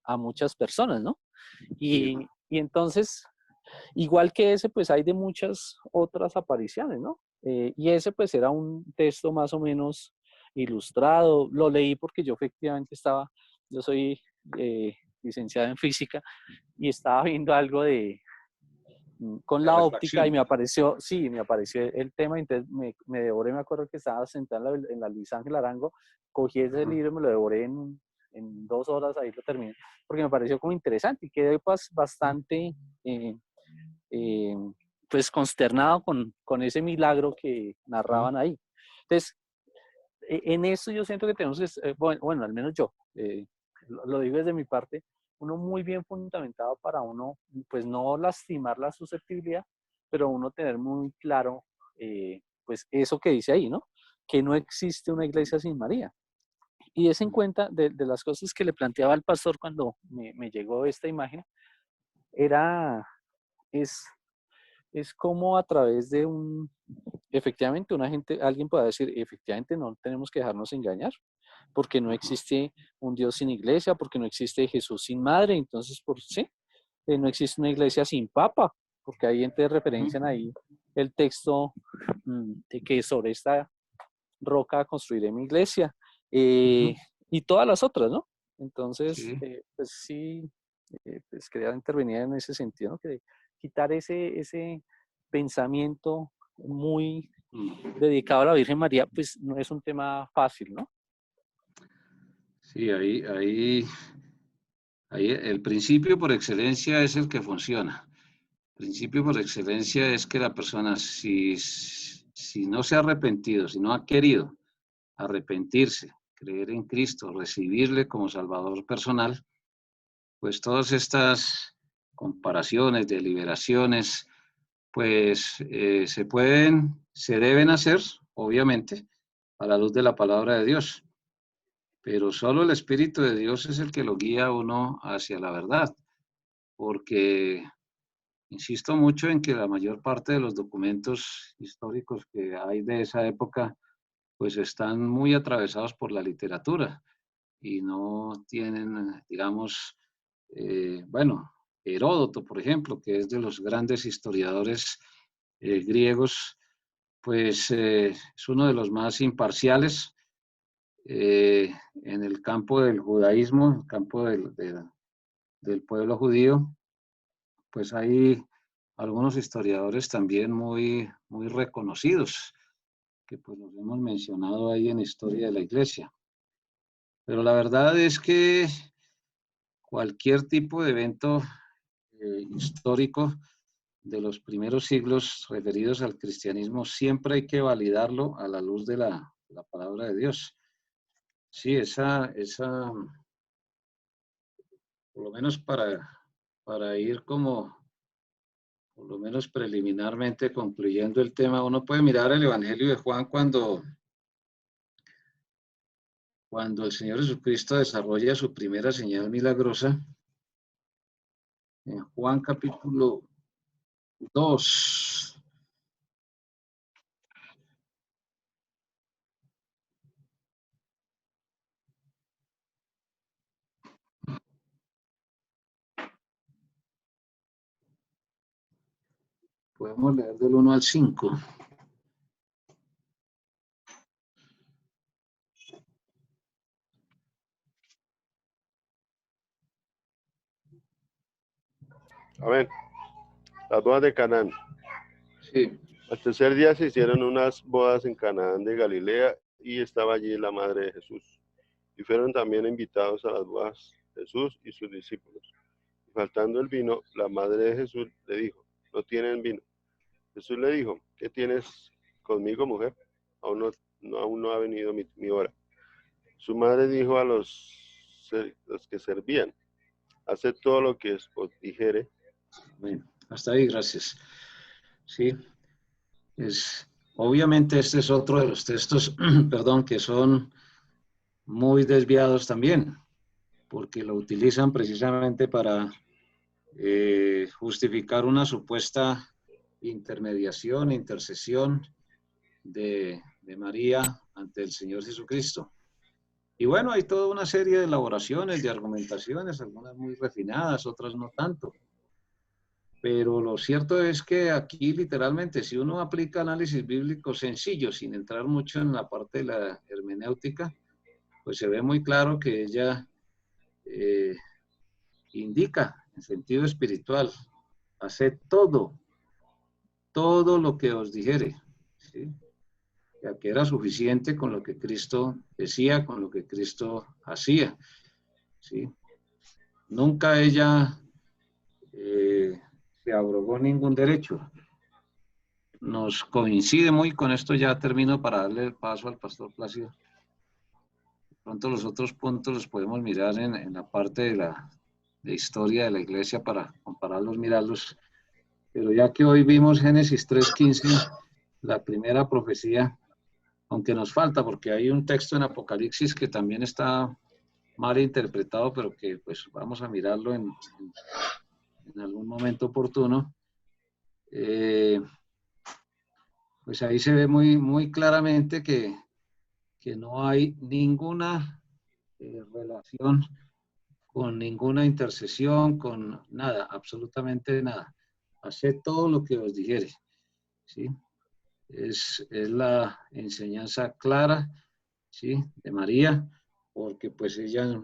a muchas personas, ¿no? Y entonces, igual que ese, pues hay de muchas otras apariciones, ¿no? Y ese pues era un texto más o menos ilustrado. Lo leí porque yo efectivamente yo soy licenciado en física y estaba viendo algo con De la óptica y refracción. me apareció, sí, me apareció el tema, entonces me devoré, me acuerdo que estaba sentado en la Luis Ángel Arango, cogí ese libro y me lo devoré en 2 horas, ahí lo terminé, porque me pareció como interesante y quedé pues bastante eh, eh, pues consternado con ese milagro que narraban ahí. Entonces, en eso yo siento que tenemos, bueno, al menos yo, lo digo desde mi parte, uno muy bien fundamentado para uno, pues no lastimar la susceptibilidad, pero uno tener muy claro, pues eso que dice ahí, ¿no? Que no existe una iglesia sin María. Y es en cuenta de las cosas que le planteaba al pastor cuando me llegó esta imagen, es, es como a través de efectivamente, alguien puede decir, efectivamente no tenemos que dejarnos engañar, porque no existe un Dios sin iglesia, porque no existe Jesús sin madre, entonces, sí, no existe una iglesia sin papa, porque ahí entonces referencian ahí el texto de que sobre esta roca construiré mi iglesia, y todas las otras, ¿no? Entonces, Sí. pues sí, pues quería intervenir en ese sentido, ¿no? Que quitar ese pensamiento muy dedicado a la Virgen María, pues no es un tema fácil, ¿no? Sí, ahí el principio por excelencia es el que funciona. El principio por excelencia es que la persona, si no se ha arrepentido, si no ha querido arrepentirse, creer en Cristo, recibirle como Salvador personal, pues todas estas comparaciones, deliberaciones, pues se deben hacer, obviamente, a la luz de la palabra de Dios. Pero solo el Espíritu de Dios es el que lo guía a uno hacia la verdad, porque insisto mucho en que la mayor parte de los documentos históricos que hay de esa época, pues están muy atravesados por la literatura y no tienen, digamos, bueno, Heródoto, por ejemplo, que es de los grandes historiadores griegos, pues es uno de los más imparciales en el campo del judaísmo, en el campo del pueblo judío, pues hay algunos historiadores también muy reconocidos, que pues los hemos mencionado ahí en Historia de la Iglesia. Pero la verdad es que cualquier tipo de evento histórico de los primeros siglos referidos al cristianismo, siempre hay que validarlo a la luz de la palabra de Dios. Sí, por lo menos para ir como, por lo menos preliminarmente concluyendo el tema, uno puede mirar el Evangelio de Juan cuando el Señor Jesucristo desarrolla su primera señal milagrosa, en Juan capítulo 2. Podemos leer del 1 al 5. Amén. Las bodas de Canaán. Sí. Al tercer día se hicieron unas bodas en Canaán de Galilea y estaba allí la madre de Jesús. Y fueron también invitados a las bodas Jesús y sus discípulos. Y faltando el vino, la madre de Jesús le dijo, no tienen vino. Jesús le dijo, ¿qué tienes conmigo, mujer? Aún no ha venido mi hora. Su madre dijo a los que servían, haced todo lo que os dijere. Bueno, hasta ahí, gracias. Sí, obviamente este es otro de los textos, perdón, que son muy desviados también, porque lo utilizan precisamente para justificar una supuesta intermediación, intercesión de María ante el Señor Jesucristo. Y bueno, hay toda una serie de elaboraciones, de argumentaciones, algunas muy refinadas, otras no tanto. Pero lo cierto es que aquí literalmente, si uno aplica análisis bíblico sencillo, sin entrar mucho en la parte de la hermenéutica, pues se ve muy claro que ella indica en sentido espiritual, haced todo lo que os dijere, ¿sí? Ya que era suficiente con lo que Cristo decía, con lo que Cristo hacía, ¿sí? Nunca ella se abrogó ningún derecho. Nos coincide muy, con esto ya termino para darle el paso al pastor Plácido. De pronto los otros puntos los podemos mirar en la parte de la historia de la iglesia para compararlos, mirarlos. Pero ya que hoy vimos Génesis 3:15, la primera profecía, aunque nos falta porque hay un texto en Apocalipsis que también está mal interpretado, pero que pues vamos a mirarlo en algún momento oportuno. Pues ahí se ve muy claramente que no hay ninguna relación con ninguna intercesión, con nada, absolutamente nada. Haced todo lo que os dijere, ¿sí? Es la enseñanza clara, ¿sí?, de María, porque pues ella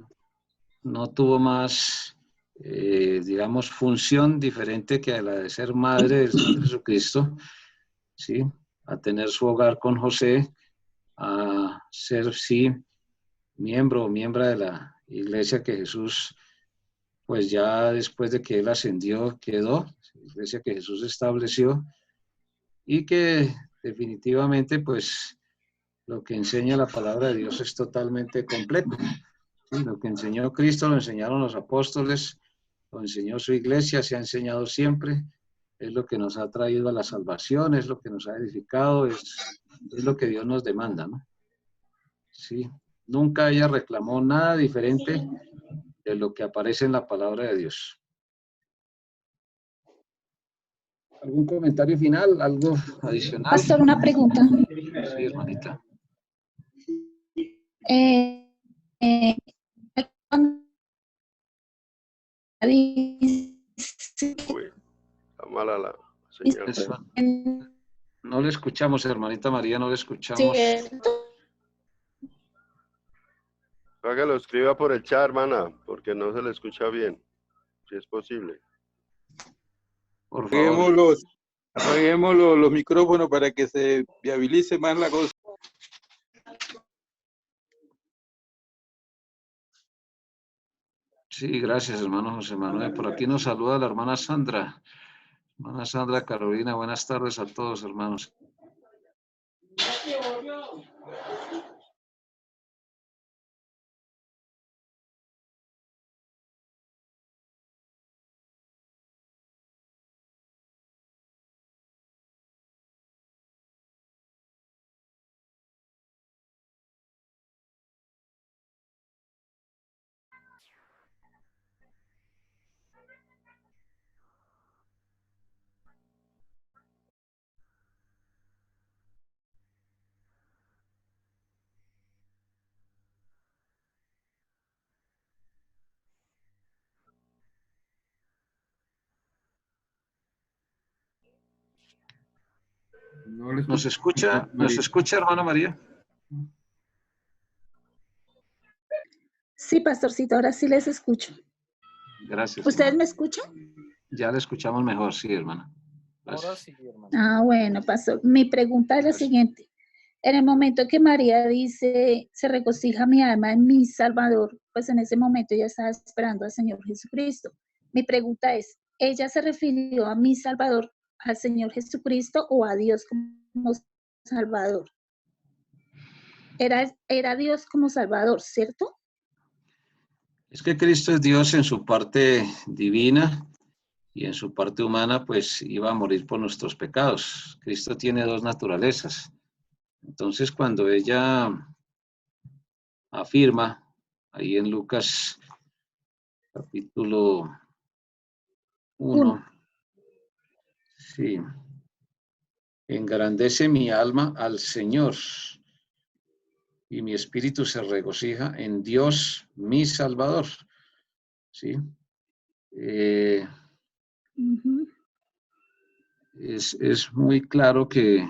no tuvo más, digamos, función diferente que la de ser madre del Señor Jesucristo, ¿sí?, a tener su hogar con José, a ser, sí, miembro o miembra de la iglesia que Jesús, pues ya después de que él ascendió, quedó, iglesia que Jesús estableció, y que definitivamente, pues, lo que enseña la palabra de Dios es totalmente completo. ¿Sí? Lo que enseñó Cristo lo enseñaron los apóstoles, lo enseñó su iglesia, se ha enseñado siempre, es lo que nos ha traído a la salvación, es lo que nos ha edificado, es lo que Dios nos demanda, ¿no? Sí, nunca ella reclamó nada diferente de lo que aparece en la palabra de Dios. ¿Algún comentario final? ¿Algo adicional? Pastor, una pregunta. Sí, hermanita. Uy, está mala la señal. No le escuchamos, hermanita María, no le escuchamos. Para que lo escriba por el chat, hermana, porque no se le escucha bien, si es posible. Por favor. Apaguemos los micrófonos para que se viabilice más la cosa. Sí, gracias, hermano José Manuel. Por aquí nos saluda la hermana Sandra. Hermana Sandra Carolina, buenas tardes a todos, hermanos. ¿Nos escucha, hermana María? Sí, pastorcito, ahora sí les escucho. Gracias. ¿Ustedes hermana. me escuchan? Ya le escuchamos mejor, sí, hermana. Ahora sí, hermano. Ah, bueno, pastor. Mi pregunta es la siguiente. En el momento que María dice, se regocija mi alma en mi Salvador, pues en ese momento ella estaba esperando al Señor Jesucristo. Mi pregunta es, ¿ella se refirió a mi Salvador, al Señor Jesucristo o a Dios como Salvador? Era Dios como Salvador, ¿cierto? Es que Cristo es Dios en su parte divina y en su parte humana, pues iba a morir por nuestros pecados. Cristo tiene dos naturalezas. Entonces, cuando ella afirma, ahí en Lucas capítulo 1. Sí. Engrandece mi alma al Señor, y mi espíritu se regocija en Dios, mi Salvador. ¿Sí? Es muy claro que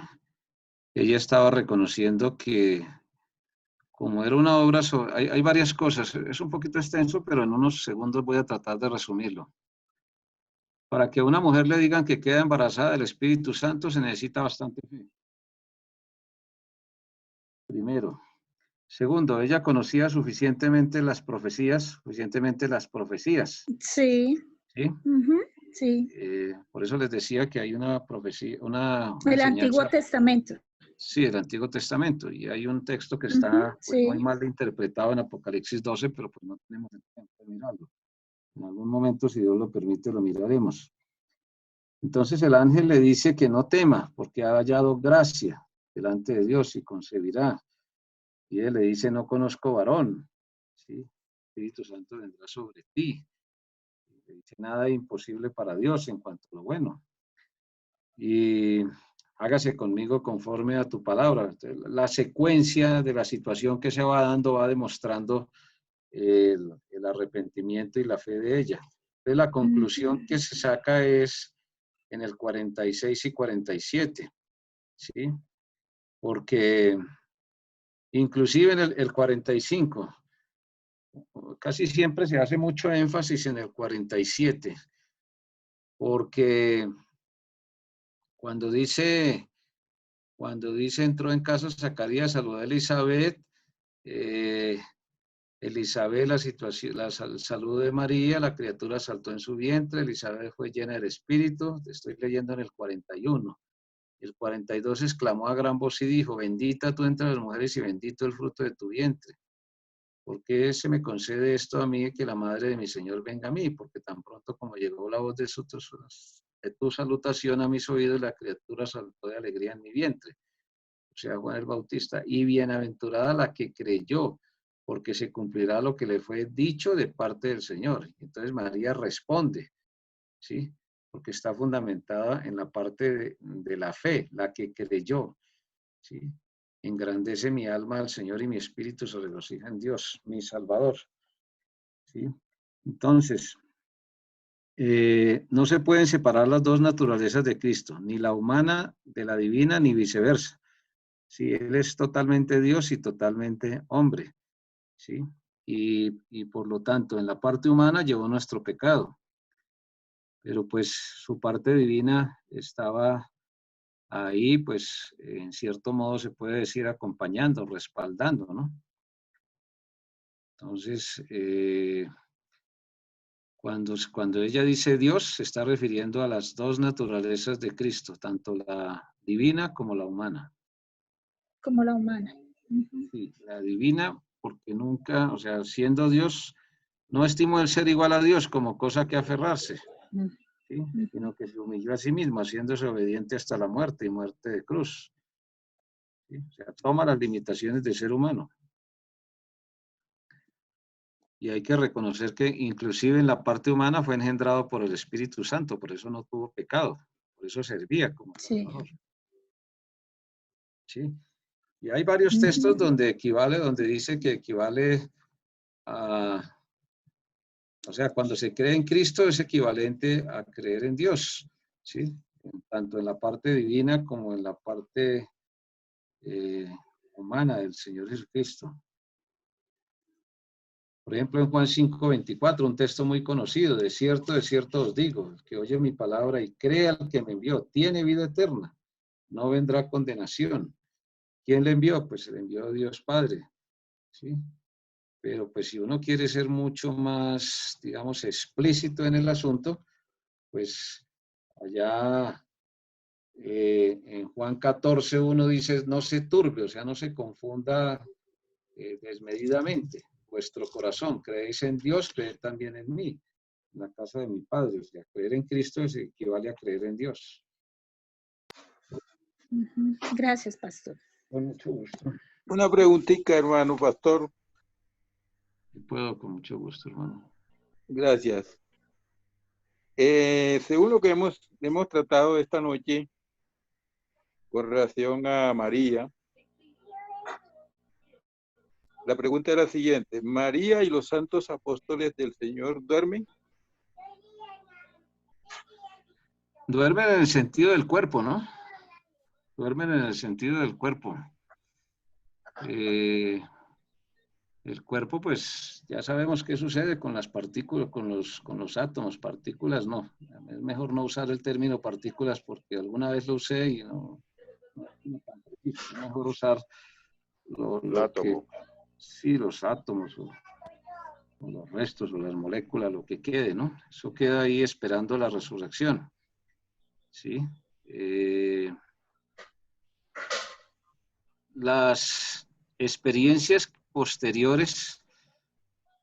ella estaba reconociendo que como era una obra, hay varias cosas, es un poquito extenso, pero en unos segundos voy a tratar de resumirlo. Para que a una mujer le digan que queda embarazada del Espíritu Santo se necesita bastante fe. Primero. Segundo, ella conocía suficientemente las profecías. Sí. ¿Sí? Sí. Por eso les decía que hay una profecía, una El enseñanza. Antiguo Testamento. Sí, el Antiguo Testamento. Y hay un texto que está pues, muy mal interpretado en Apocalipsis 12, pero pues no tenemos el tiempo de mirarlo. En algún momento, si Dios lo permite, lo miraremos. Entonces el ángel le dice que no tema, porque ha hallado gracia delante de Dios y concebirá. Y él le dice, no conozco varón. ¿Sí? El Espíritu Santo vendrá sobre ti. Le dice, nada imposible para Dios en cuanto a lo bueno. Y hágase conmigo conforme a tu palabra. La secuencia de la situación que se va dando va demostrando el arrepentimiento y la fe de ella. Entonces, la conclusión que se saca es en el 46 y 47, ¿sí? Porque inclusive en el 45, casi siempre se hace mucho énfasis en el 47, porque cuando dice entró en casa Zacarías, saludó a Elizabeth, Elizabeth, la salud de María, la criatura saltó en su vientre, Elizabeth fue llena del Espíritu, estoy leyendo en el 41. El 42 exclamó a gran voz y dijo, bendita tú entre las mujeres y bendito el fruto de tu vientre. ¿Por qué se me concede esto a mí, que la madre de mi Señor venga a mí? Porque tan pronto como llegó la voz de tu salutación a mis oídos, la criatura saltó de alegría en mi vientre. O sea, Juan el Bautista. Y bienaventurada la que creyó, porque se cumplirá lo que le fue dicho de parte del Señor. Entonces María responde, ¿sí? Porque está fundamentada en la parte de la fe, la que creyó, ¿sí? Engrandece mi alma al Señor y mi espíritu se regocija en Dios, mi Salvador. ¿Sí? Entonces, no se pueden separar las dos naturalezas de Cristo, ni la humana de la divina, ni viceversa. ¿Sí? Él es totalmente Dios y totalmente hombre. ¿Sí? Y por lo tanto, en la parte humana llevó nuestro pecado, pero pues su parte divina estaba ahí, pues en cierto modo se puede decir acompañando, respaldando, ¿no? Entonces, cuando ella dice Dios, se está refiriendo a las dos naturalezas de Cristo, tanto la divina como la humana. Como la humana. Sí, la divina, porque nunca, o sea, siendo Dios, no estimó el ser igual a Dios como cosa que aferrarse, ¿sí? Sino que se humilló a sí mismo, haciéndose obediente hasta la muerte y muerte de cruz. ¿Sí? O sea, toma las limitaciones del ser humano. Y hay que reconocer que inclusive en la parte humana fue engendrado por el Espíritu Santo, por eso no tuvo pecado, por eso servía como Salvador. ¿Sí? Y hay varios textos donde dice que equivale a, o sea, cuando se cree en Cristo es equivalente a creer en Dios, ¿sí? Tanto en la parte divina como en la parte humana del Señor Jesucristo. Por ejemplo, en Juan 5:24, un texto muy conocido, de cierto os digo, el que oye mi palabra y cree al que me envió, tiene vida eterna, no vendrá condenación. ¿Quién le envió? Pues le envió Dios Padre, ¿sí? Pero pues si uno quiere ser mucho más, digamos, explícito en el asunto, pues allá en Juan 14:1 dice, no se turbe, o sea, no se confunda desmedidamente vuestro corazón. Creéis en Dios, creed también en mí, en la casa de mi Padre. O sea, creer en Cristo es equivale a creer en Dios. Gracias, pastor. Con mucho gusto. Una preguntita, hermano pastor. Si puedo, con mucho gusto, hermano. Gracias. Según lo que hemos tratado esta noche con relación a María, la pregunta es la siguiente: ¿María y los santos apóstoles del Señor duermen? Duermen en el sentido del cuerpo, ¿no? Duermen en el sentido del cuerpo. El cuerpo, pues, ya sabemos qué sucede con las partículas, con los átomos. Partículas, no. Es mejor no usar el término partículas porque alguna vez lo usé y no es tan preciso. Es mejor usar El lo que, átomo. sí, los átomos o los restos o las moléculas, lo que quede, ¿no? Eso queda ahí esperando la resurrección, ¿sí? Las experiencias posteriores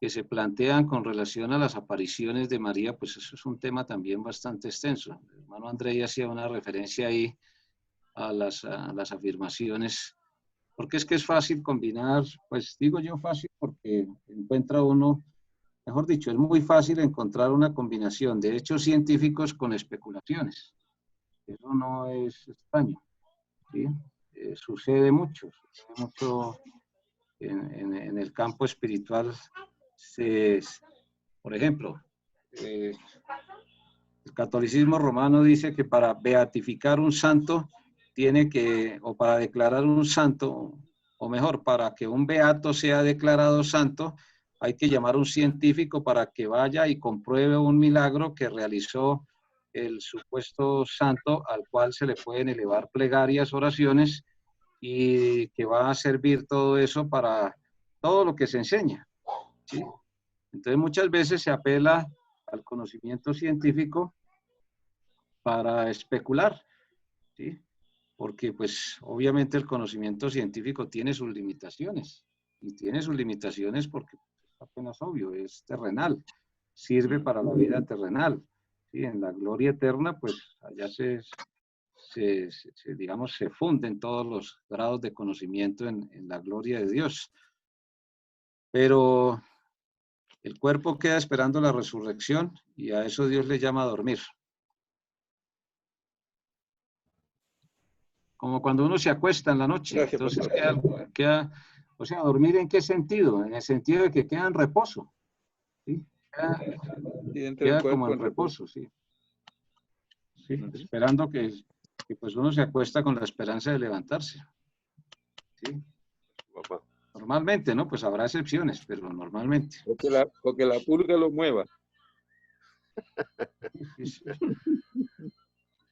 que se plantean con relación a las apariciones de María, pues eso es un tema también bastante extenso. El hermano André hacía una referencia ahí a las afirmaciones, porque es que es fácil combinar, pues digo yo fácil porque encuentra uno, mejor dicho, es muy fácil encontrar una combinación de hechos científicos con especulaciones. Eso no es extraño, ¿sí? Sucede mucho en el campo espiritual. Por ejemplo, el catolicismo romano dice que para beatificar un santo tiene que, o para declarar un santo, o mejor, para que un beato sea declarado santo, hay que llamar a un científico para que vaya y compruebe un milagro que realizó el supuesto santo, al cual se le pueden elevar plegarias, oraciones, y que va a servir todo eso para todo lo que se enseña, ¿sí? Entonces muchas veces se apela al conocimiento científico para especular, ¿sí? Porque pues obviamente el conocimiento científico tiene sus limitaciones, y tiene sus limitaciones porque es apenas obvio, es terrenal, sirve para la vida terrenal, ¿sí? En la gloria eterna pues allá digamos, se funden todos los grados de conocimiento en la gloria de Dios. Pero el cuerpo queda esperando la resurrección y a eso Dios le llama a dormir. Como cuando uno se acuesta en la noche. Gracias, Entonces pastor. o sea, ¿dormir en qué sentido? En el sentido de que queda en reposo, ¿sí? Sí, entra el Queda como cuerpo en en reposo. reposo, sí. Sí, esperando que pues uno se acuesta con la esperanza de levantarse. ¿Sí? Papá. Normalmente, ¿no? Pues habrá excepciones, pero normalmente. Porque la pulga lo mueva. Sí, sí.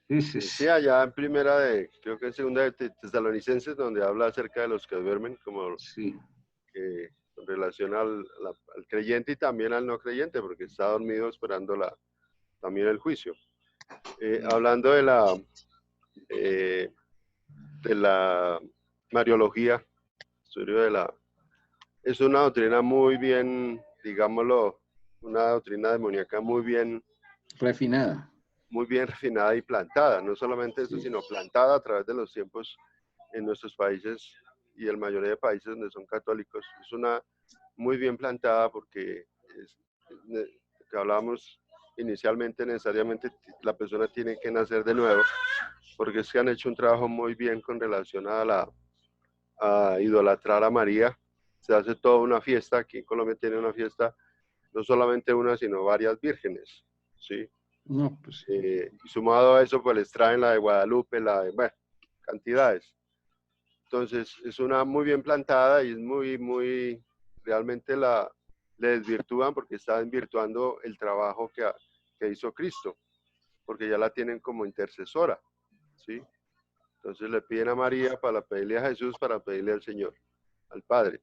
Sí, sí, sí. Sí, allá en primera de, creo que en segunda de Tesalonicenses, donde habla acerca de los que duermen, como Sí. con relación al creyente y también al no creyente, porque está dormido esperando también el juicio. Hablando de la Mariología, estudio es una doctrina muy bien, digámoslo, una doctrina demoníaca Refinada. muy bien refinada y plantada. No solamente eso, Sí. sino plantada a través de los tiempos en nuestros países y en la mayoría de países donde son católicos. Es una muy bien plantada porque que hablábamos inicialmente, necesariamente la persona tiene que nacer de nuevo, porque es que han hecho un trabajo muy bien con relación a idolatrar a María. Se hace toda una fiesta, aquí en Colombia tiene una fiesta, no solamente una, sino varias vírgenes, ¿sí? No, pues. Y sumado a eso, pues les traen la de Guadalupe, bueno, cantidades. Entonces, es una muy bien plantada y es muy, realmente le desvirtúan porque está desvirtuando el trabajo que hizo Cristo, porque ya la tienen como intercesora, ¿sí? Entonces le piden a María para pedirle a Jesús, para pedirle al Señor, al Padre.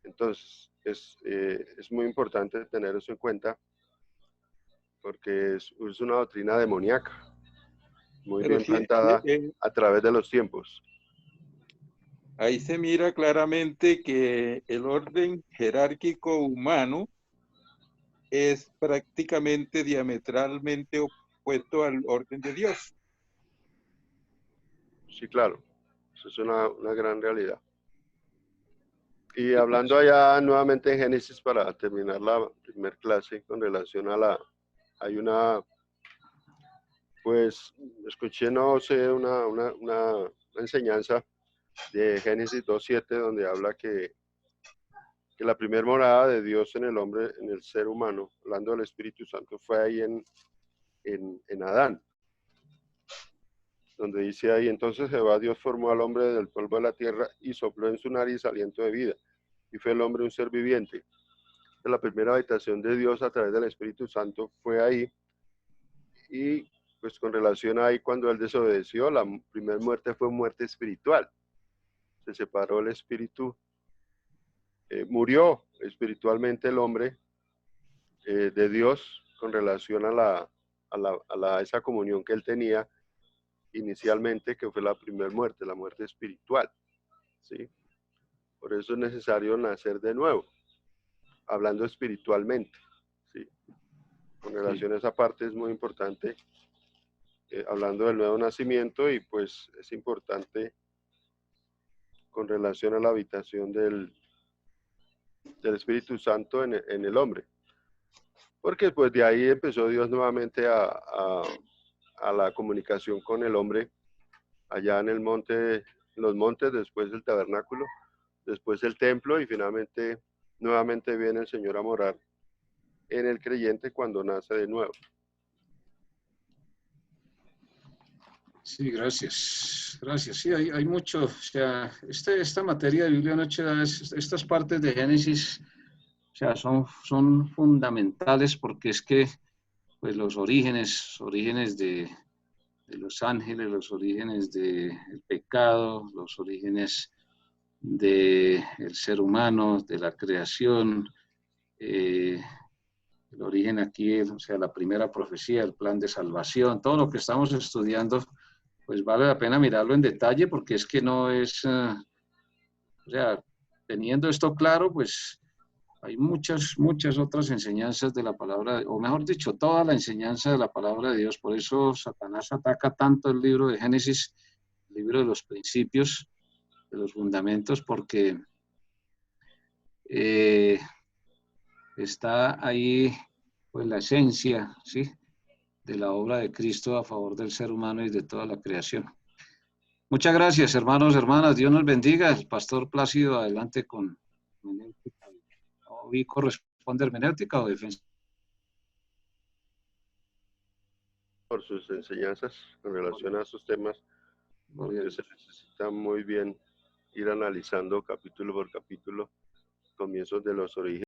Entonces, es muy importante tener eso en cuenta, porque es una doctrina demoníaca, muy Pero bien sí, plantada a través de los tiempos. ahí se mira claramente que el orden jerárquico humano es prácticamente diametralmente opuesto al orden de Dios. Sí, claro, eso es una gran realidad. Y hablando allá nuevamente en Génesis para terminar la primera clase con relación a hay una, pues escuché, no sé, una enseñanza de Génesis 2:7 donde habla que la primera morada de Dios en el hombre, en el ser humano, hablando del Espíritu Santo, fue ahí en Adán, donde dice ahí, entonces Jehová Dios formó al hombre del polvo de la tierra y sopló en su nariz aliento de vida, y fue el hombre un ser viviente. La primera habitación de Dios a través del Espíritu Santo fue ahí, y pues con relación ahí cuando él desobedeció, la primera muerte fue muerte espiritual, se separó el espíritu, murió espiritualmente el hombre de Dios con relación a esa comunión que él tenía inicialmente, que fue la primera muerte, la muerte espiritual, ¿sí? Por eso es necesario nacer de nuevo, hablando espiritualmente, ¿sí? Con relación a esa parte es muy importante, hablando del nuevo nacimiento, y pues es importante con relación a la habitación del Espíritu Santo en el hombre. Porque pues de ahí empezó Dios nuevamente a la comunicación con el hombre, allá en el monte, en los montes, después del tabernáculo, después el templo, y finalmente nuevamente viene el Señor a morar en el creyente cuando nace de nuevo. Sí, gracias. Gracias. Sí, hay mucho. O sea, esta materia de Biblia Noche, estas partes de Génesis, o sea, son fundamentales porque es que pues los orígenes de los ángeles, los orígenes del pecado, los orígenes del ser humano, de la creación, el origen aquí, o sea, la primera profecía, el plan de salvación, todo lo que estamos estudiando, pues vale la pena mirarlo en detalle porque es que no es, o sea, teniendo esto claro, pues hay muchas otras enseñanzas de la palabra, o mejor dicho, toda la enseñanza de la palabra de Dios. Por eso Satanás ataca tanto el libro de Génesis, el libro de los principios, de los fundamentos, porque está ahí pues la esencia, ¿sí?, de la obra de Cristo a favor del ser humano y de toda la creación. Muchas gracias, hermanos, hermanas. Dios nos bendiga. El pastor Plácido, adelante con hermenéutica. ¿Hoy corresponde hermenéutica o defensa? Por sus enseñanzas con relación a esos temas, porque se necesita muy bien ir analizando capítulo por capítulo, comienzos de los orígenes.